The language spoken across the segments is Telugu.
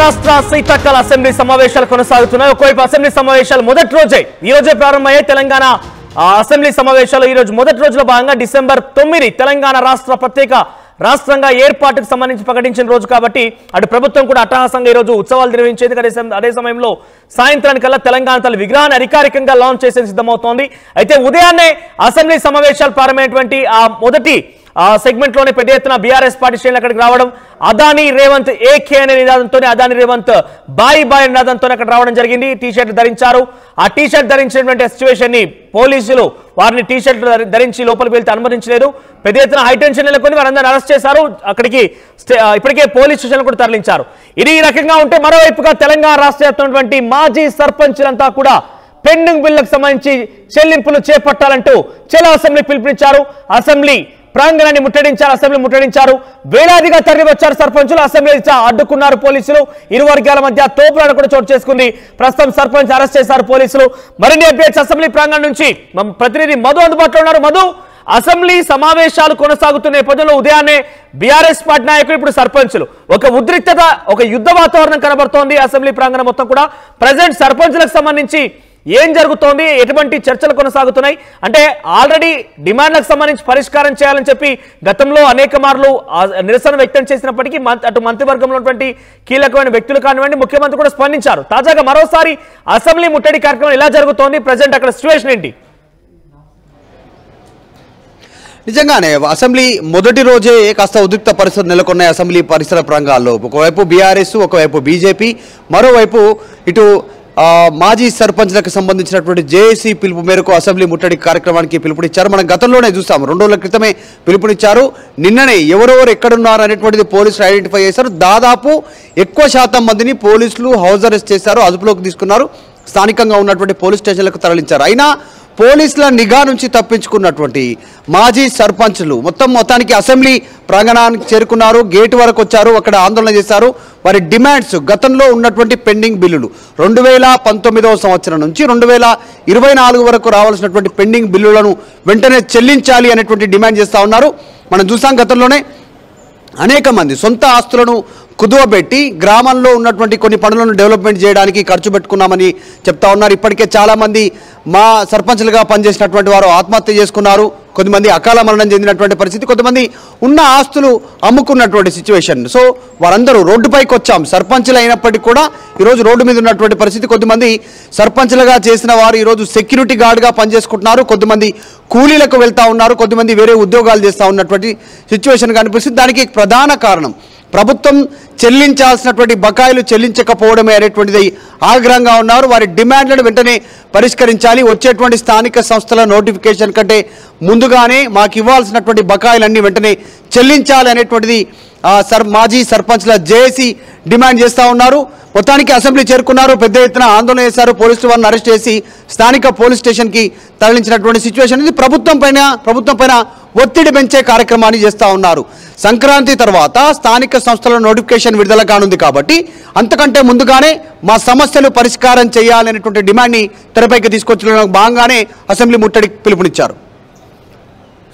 రాష్ట్ర శీతాకాల అసెంబ్లీ సమావేశాలు కొనసాగుతున్నాయి. ఒకవైపు అసెంబ్లీ సమావేశాలు మొదటి రోజే ఈ రోజే ప్రారంభమయ్యాయి. తెలంగాణ అసెంబ్లీ సమావేశాలు ఈ రోజు మొదటి రోజులో భాగంగా డిసెంబర్ 9 తెలంగాణ రాష్ట్ర ప్రత్యేక రాష్ట్రంగా ఏర్పాటుకు సంబంధించి ప్రకటించిన రోజు కాబట్టి అటు ప్రభుత్వం కూడా అట్టహాసంగా ఈ రోజు ఉత్సవాలు నిర్వహించేది. అదే సమయంలో సాయంత్రానికల్లా తెలంగాణ తల్లి విగ్రహాన్ని అధికారికంగా లాంచ్ చేసేందుకు సిద్ధమవుతోంది. అయితే ఉదయాన్నే అసెంబ్లీ సమావేశాలు ప్రారంభమైనటువంటి ఆ మొదటి సెగ్మెంట్ లోనే పెద్ద ఎత్తున బీఆర్ఎస్ పార్టీ శ్రేణులు అక్కడికి రావడం, అదానీ రేవంత్ ఏకే అనే నినాదంతోనే అదానీ రేవంత్ బాయ్ బాయ్ నినాదంతో అక్కడ రావడం జరిగింది. టీషర్ట్ ధరించారు. ఆ టీషర్ట్ ధరించినటువంటి సిచ్యువేషన్ ని పోలీసులు వారిని టీషర్ట్ ధరించి లోపలికి వెళ్తే అనుమతించలేదు. పెద్ద ఎత్తున హైటెన్షన్ నెలకొని వారందరినీ అరెస్ట్ చేశారు. అక్కడికి ఇప్పటికే పోలీస్ స్టేషన్ కూడా తరలించారు. ఇది ఈ రకంగా ఉంటే మరోవైపుగా తెలంగాణ రాష్ట్ర వ్యాప్తంగా మాజీ సర్పంచులంతా కూడా పెండింగ్ బిల్లుకు సంబంధించి చెల్లింపులు చేపట్టాలంటూ చెలో అసెంబ్లీ పిలుపునిచ్చారు. అసెంబ్లీ ప్రాంగణాన్ని ముట్టడించారు. వేలాదిగా తరలి వచ్చారు సర్పంచులు. అసెంబ్లీ అడ్డుకున్నారు పోలీసులు. ఇరు వర్గాల మధ్య తోపులాట కూడా చోటు చేసుకుంది. ప్రస్తుతం సర్పంచ్ అరెస్ట్ చేశారు పోలీసులు. మరిన్ని అప్డేట్స్ అసెంబ్లీ ప్రాంగణం నుంచి ప్రతినిధి మధు అందుబాటులో ఉన్నారు. మధు, అసెంబ్లీ సమావేశాలు కొనసాగుతున్న నేపథ్యంలో ఉదయాన్నే బీఆర్ఎస్ పార్టీ నాయకులు ఇప్పుడు సర్పంచులు ఒక ఉద్రిక్తత, ఒక యుద్ధ వాతావరణం కనబడుతోంది అసెంబ్లీ ప్రాంగణం మొత్తం కూడా. ప్రజెంట్ సర్పంచులకు సంబంధించి ఏం జరుగుతోంది, ఎటువంటి చర్చలు కొనసాగుతున్నాయి అంటే ఆల్రెడీ డిమాండ్లకు సంబంధించి పరిష్కారం చేయాలని చెప్పి గతంలో అనేక మార్లు నిరసన వ్యక్తం చేసినప్పటికీ అటు మంత్రివర్గంలో ఉన్నటువంటి కీలకమైన వ్యక్తులు కానివ్వండి, ముఖ్యమంత్రి కూడా స్పందించారు. తాజాగా మరోసారి అసెంబ్లీ ముట్టడి కార్యక్రమం ఎలా జరుగుతోంది, ప్రజెంట్ అక్కడ సిచ్యువేషన్ ఏంటి? నిజంగానే అసెంబ్లీ మొదటి రోజే కాస్త ఉద్రిక్త పరిస్థితులు నెలకొన్నాయి అసెంబ్లీ పరిసర ప్రాంగాల్లో. ఒకవైపు బీఆర్ఎస్, ఒకవైపు బీజేపీ, మరోవైపు ఇటు మాజీ సర్పంచ్లకు సంబంధించినటువంటి జేఏసీ పిలుపు మేరకు అసెంబ్లీ ముట్టడి కార్యక్రమానికి పిలుపునిచ్చారు. మనం గతంలోనే చూస్తాము, 2 రోజుల క్రితమే పిలుపునిచ్చారు. నిన్ననే ఎవరెవరు ఎక్కడున్నారు అనేటువంటిది పోలీసులు ఐడెంటిఫై చేశారు. దాదాపు ఎక్కువ శాతం మందిని పోలీసులు హౌస్ అరెస్ట్ చేశారు, అదుపులోకి తీసుకున్నారు, స్థానికంగా ఉన్నటువంటి పోలీస్ స్టేషన్లకు తరలించారు. అయినా పోలీసుల నిఘా నుంచి తప్పించుకున్నటువంటి మాజీ సర్పంచ్లు మొత్తానికి అసెంబ్లీ ప్రాంగణానికి చేరుకున్నారు. గేటు వరకు వచ్చారు, అక్కడ ఆందోళన చేశారు. వారి డిమాండ్స్ గతంలో ఉన్నటువంటి పెండింగ్ బిల్లులు 2019వ సంవత్సరం నుంచి 2024 వరకు రావాల్సినటువంటి పెండింగ్ బిల్లులను వెంటనే చెల్లించాలి అనేటువంటి డిమాండ్ చేస్తూ ఉన్నారు. మనం చూసాం గతంలోనే అనేక మంది సొంత ఆస్తులను కుదువబెట్టి గ్రామంలో ఉన్నటువంటి కొన్ని పనులను డెవలప్మెంట్ చేయడానికి ఖర్చు పెట్టుకున్నామని చెప్తా ఉన్నారు. ఇప్పటికే చాలామంది మా సర్పంచ్లుగా పనిచేసినటువంటి వారు ఆత్మహత్య చేసుకున్నారు. కొంతమంది అకాల మరణం చెందినటువంటి పరిస్థితి, కొంతమంది ఉన్న ఆస్తులు అమ్ముకున్నటువంటి సిచ్యువేషన్. సో వారందరూ రోడ్డుపైకి వచ్చాం. సర్పంచ్లు అయినప్పటికీ కూడా ఈరోజు రోడ్డు మీద ఉన్నటువంటి పరిస్థితి. కొంతమంది సర్పంచ్లుగా చేసిన వారు ఈరోజు సెక్యూరిటీ గార్డ్గా పనిచేసుకుంటున్నారు, కొంతమంది కూలీలకు వెళ్తూ ఉన్నారు, కొంతమంది వేరే ఉద్యోగాలు చేస్తూ ఉన్నటువంటి సిచ్యువేషన్ కనిపిస్తుంది. దానికి ప్రధాన కారణం ప్రభుత్వం చెల్లించాల్సినటువంటి బకాయిలు చెల్లించకపోవడమే అనేటువంటిది ఆగ్రహంగా ఉన్నారు. వారి డిమాండ్లను వెంటనే పరిష్కరించాలి, వచ్చేటువంటి స్థానిక సంస్థల నోటిఫికేషన్ కంటే ముందుగానే మాకు ఇవ్వాల్సినటువంటి బకాయిలన్నీ వెంటనే చెల్లించాలి అనేటువంటిది మాజీ సర్పంచ్ల జేఏసీ డిమాండ్ చేస్తూ ఉన్నారు. మొత్తానికి అసెంబ్లీ చేరుకున్నారు, పెద్ద ఎత్తున ఆందోళన చేశారు. పోలీసులు వారిని అరెస్ట్ చేసి స్థానిక పోలీస్ స్టేషన్కి తరలించినటువంటి సిచ్యువేషన్ ఇది. ప్రభుత్వం పైన ఒత్తిడి పెంచే కార్యక్రమాన్ని చేస్తూ ఉన్నారు. సంక్రాంతి తర్వాత స్థానిక సంస్థల నోటిఫికేషన్ విడుదల కానుంది కాబట్టి అంతకంటే ముందుగానే మా సమస్యలు పరిష్కారం చేయాలనేటువంటి డిమాండ్ని తెరపైకి తీసుకొచ్చడంలో భాగంగానే అసెంబ్లీ ముట్టడికి పిలుపునిచ్చారు.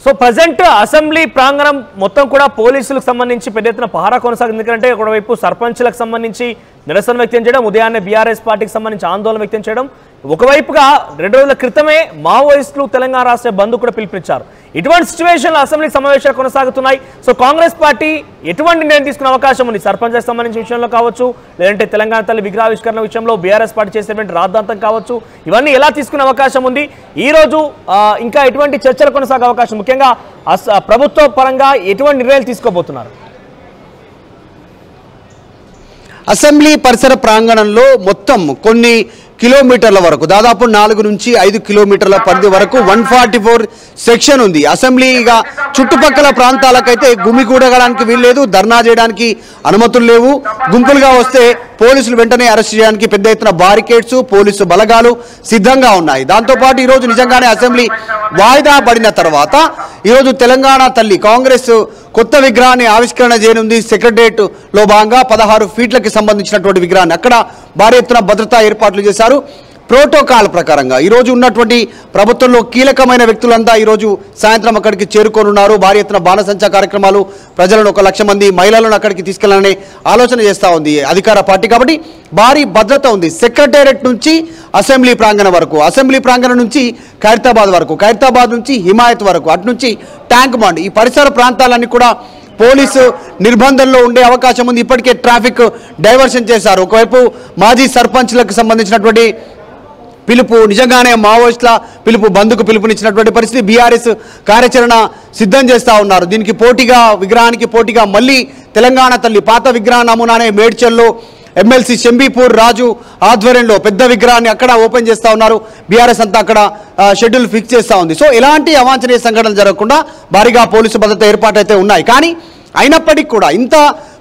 సో ప్రజెంట్ అసెంబ్లీ ప్రాంగణం మొత్తం కూడా పోలీసులకు సంబంధించి పెద్ద ఎత్తున పహారా కొనసాగింది. ఎందుకంటే ఒకవైపు సర్పంచ్లకు సంబంధించి నిరసన వ్యక్తం చేయడం, ఉదయాన్నే బీఆర్ఎస్ పార్టీకి సంబంధించి ఆందోళన వ్యక్తం చేయడం, ఒకవైపుగా 2 రోజుల క్రితమే మావోయిస్టులు తెలంగాణ రాష్ట్ర బంద్ కూడా పిలుపునిచ్చారు. ఇటువంటి సిచ్యువేషన్లో అసెంబ్లీ సమావేశాలు కొనసాగుతున్నాయి. సో కాంగ్రెస్ పార్టీ ఎటువంటి నిర్ణయం తీసుకునే అవకాశం ఉంది? సర్పంచ్లకు సంబంధించిన విషయంలో కావచ్చు, లేదంటే తెలంగాణ తల్లి విగ్రహావిష్కరణ విషయంలో బీఆర్ఎస్ పార్టీ చేసేటువంటి రాద్ధాంతం కావచ్చు, ఇవన్నీ ఎలా తీసుకునే అవకాశం ఉంది? ఈ రోజు ఇంకా ఎటువంటి చర్చలు కొనసాగే అవకాశం, ముఖ్యంగా ప్రభుత్వ పరంగా ఎటువంటి నిర్ణయాలు తీసుకోబోతున్నారు? అసెంబ్లీ పరిసర ప్రాంగణంలో మొత్తం కొన్ని కిలోమీటర్ల వరకు, దాదాపు 4 నుంచి 5 కిలోమీటర్ల పరిధి వరకు 144 సెక్షన్ ఉంది. అసెంబ్లీగా చుట్టుపక్కల ప్రాంతాలకైతే గుమిగూడడానికి వీల్లేదు, ధర్నా చేయడానికి అనుమతులు లేవు. గుంపులుగా వస్తే పోలీసులు వెంటనే అరెస్ట్ చేయడానికి పెద్ద ఎత్తున బారికేడ్స్, పోలీసు బలగాలు సిద్ధంగా ఉన్నాయి. దాంతోపాటు ఈరోజు నిజంగానే అసెంబ్లీ వాయిదా పడిన తర్వాత ఈరోజు తెలంగాణ తల్లి కాంగ్రెస్ కొత్త విగ్రహాన్ని ఆవిష్కరణ చేయనుంది. సెక్రటరియట్ లో భాగంగా 16 ఫీట్లకి సంబంధించినటువంటి విగ్రహాన్ని అక్కడ భారీ ఎత్తున భద్రతా ఏర్పాట్లు చేశారు. ప్రోటోకాల్ ప్రకారంగా ఈరోజు ఉన్నటువంటి ప్రభుత్వంలో కీలకమైన వ్యక్తులంతా ఈరోజు సాయంత్రం అక్కడికి చేరుకోనున్నారు. భారీ ఎత్తున బాణసంచా కార్యక్రమాలు, ప్రజలను 1 లక్ష మంది మహిళలను అక్కడికి తీసుకెళ్లాలనే ఆలోచన చేస్తూ ఉంది అధికార పార్టీ. కాబట్టి భారీ భద్రత ఉంది. సెక్రటేరియట్ నుంచి అసెంబ్లీ ప్రాంగణం వరకు, అసెంబ్లీ ప్రాంగణం నుంచి ఖైరతాబాద్ వరకు, ఖైరతాబాద్ నుంచి హిమాయత్ వరకు, అటు నుంచి ట్యాంక్ బండ్, ఈ పరిసర ప్రాంతాలన్నీ కూడా పోలీసు నిర్బంధంలో ఉండే అవకాశం ఉంది. ఇప్పటికే ట్రాఫిక్ డైవర్షన్ చేశారు. ఒకవైపు మాజీ సర్పంచ్లకు సంబంధించినటువంటి పిలుపు, నిజంగానే మావోయిస్టుల పిలుపు, బంద్కు పిలుపునిచ్చినటువంటి పరిస్థితి. బీఆర్ఎస్ కార్యాచరణ సిద్ధం చేస్తూ ఉన్నారు. దీనికి పోటీగా, విగ్రహానికి పోటీగా మళ్ళీ తెలంగాణ తల్లి పాత విగ్రహ నమూనానే మేడ్చల్లో ఎమ్మెల్సీ షంబీపూర్ రాజు ఆధ్వర్యంలో పెద్ద విగ్రహాన్ని అక్కడ ఓపెన్ చేస్తూ ఉన్నారు. బీఆర్ఎస్ అంతా అక్కడ షెడ్యూల్ ఫిక్స్ చేస్తూ ఉంది. సో ఎలాంటి అవాంఛనీయ సంఘటనలు జరగకుండా భారీగా పోలీసు భద్రత ఏర్పాటైతే ఉన్నాయి. కానీ అయినప్పటికీ కూడా ఇంత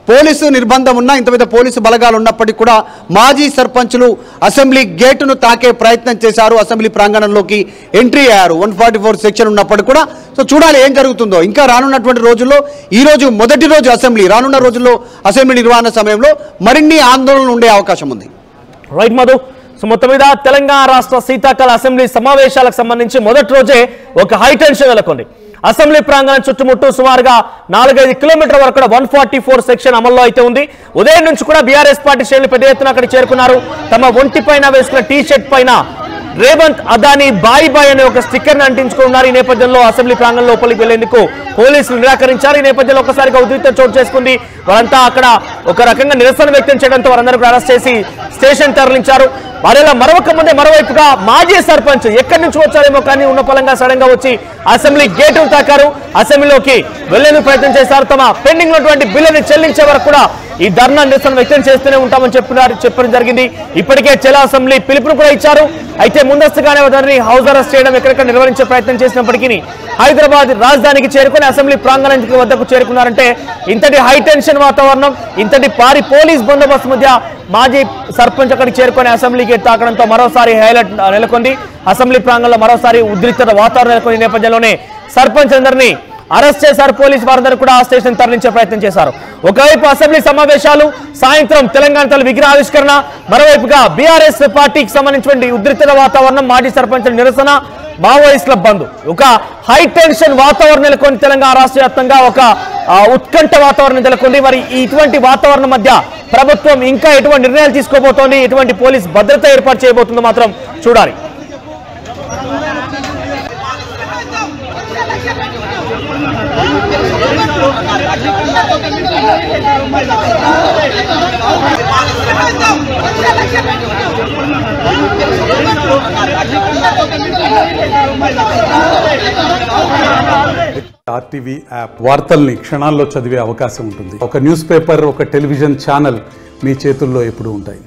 పోలీసు నిర్బంధం ఉన్నా, ఇంత పెద్ద పోలీసు బలగాలు ఉన్నప్పటికీ కూడా మాజీ సర్పంచులు అసెంబ్లీ గేటును తాకే ప్రయత్నం చేశారు. అసెంబ్లీ ప్రాంగణంలోకి ఎంట్రీ అయ్యారు. 144 సెక్షన్ ఉన్నప్పటికీ కూడా. సో చూడాలి ఏం జరుగుతుందో. ఇంకా రానున్నటువంటి రోజుల్లో, ఈ రోజు మొదటి రోజు అసెంబ్లీ, రానున్న రోజుల్లో అసెంబ్లీ నిర్వహణ సమయంలో మరిన్ని ఆందోళనలు ఉండే అవకాశం ఉంది. రైట్ మధు. సో మొత్తం మీద తెలంగాణ రాష్ట్ర శీతాకాల అసెంబ్లీ సమావేశాలకు సంబంధించి మొదటి రోజే ఒక హైటెన్షన్ నెలకొంది. అసెంబ్లీ ప్రాంగణం చుట్టుముట్టు సుమారుగా 4-5 కిలోమీటర్ల వరకు కూడా 144 సెక్షన్ అమల్లో అయితే ఉంది. ఉదయం నుంచి కూడా బీఆర్ఎస్ పార్టీ శ్రేణులు పెద్ద ఎత్తున అక్కడ చేరుకున్నారు. తమ ఒంటి పైన వేసుకున్న టీ షర్ట్ పైన రేవంత్ అదానీ బాయ్ బాయ్ అనే ఒక స్టిక్కర్ ని అంటించుకున్నారు. ఈ నేపథ్యంలో అసెంబ్లీ ప్రాంగణం లోపలికి వెళ్లేందుకు పోలీసులు నిరాకరించారు. ఈ నేపథ్యంలో ఒకసారిగా ఉద్రిక్తత చోటు చేసుకుంది. వారంతా అక్కడ ఒక రకంగా నిరసన వ్యక్తం చేయడంతో వారందరూ అరెస్ట్ చేసి స్టేషన్ తరలించారు. వారిలా మరోవైపుగా మాజీ సర్పంచ్ ఎక్కడి నుంచి వచ్చారేమో కానీ ఉన్న పొలంగా సడన్ గా వచ్చి అసెంబ్లీ గేటు తాకారు. అసెంబ్లీలోకి వెళ్లేందుకు ప్రయత్నం చేశారు. తమ పెండింగ్ ఉన్నటువంటి బిల్లుని చెల్లించే వరకు కూడా ఈ ధర్నా నిరసన వ్యక్తం చేస్తూనే ఉంటామని చెప్పడం జరిగింది. ఇప్పటికే చెలా అసెంబ్లీ పిలుపును కూడా ఇచ్చారు. అయితే ముందస్తుగానే వారిని హౌస్ అరెస్ట్ చేయడం, ఎక్కడెక్కడ నిర్వహించే ప్రయత్నం చేసినప్పటికీ హైదరాబాద్ రాజధానికి చేరుకుని అసెంబ్లీ ప్రాంగణానికి వద్దకు చేరుకున్నారంటే ఇంతటి హైటెన్షన్ వాతావరణం, ఇంతటి భారీ పోలీస్ బందోబస్తు మధ్య మాజీ సర్పంచ్ అక్కడికి చేరుకుని అసెంబ్లీకి తాకడంతో మరోసారి హైలైట్ నెలకొంది. అసెంబ్లీ ప్రాంగణంలో మరోసారి ఉద్రిక్తత వాతావరణం నెలకొని నేపథ్యంలోనే సర్పంచ్ అందరినీ అరెస్ట్ చేశారు. పోలీసు వారందరూ కూడా ఆ స్టేషన్ తరలించే ప్రయత్నం చేశారు. ఒకవైపు అసెంబ్లీ సమావేశాలు, సాయంత్రం తెలంగాణ తల్లి విగ్రహ ఆవిష్కరణ, మరోవైపుగా బీఆర్ఎస్ పార్టీకి సంబంధించిన ఉద్రిక్తత వాతావరణం, మాజీ సర్పంచ్ నిరసన, మావోయిస్టుల బంద్, ఒక హై టెన్షన్ వాతావరణం నెలకొని తెలంగాణ రాష్ట్ర వ్యాప్తంగా ఒక ఉత్కంఠ వాతావరణం నెలకొంది. మరి ఇటువంటి వాతావరణం మధ్య ప్రభుత్వం ఇంకా ఎటువంటి నిర్ణయాలు తీసుకోబోతోంది, ఎటువంటి పోలీస్ భద్రత ఏర్పాటు చేయబోతుందో మాత్రం చూడాలి. ఆర్టీవీ యాప్ వార్తల్ని క్షణాల్లో చదివే అవకాశం ఉంటుంది. ఒక న్యూస్ పేపర్, ఒక టెలివిజన్ ఛానల్ మీ చేతుల్లో ఎప్పుడూ ఉంటాయి.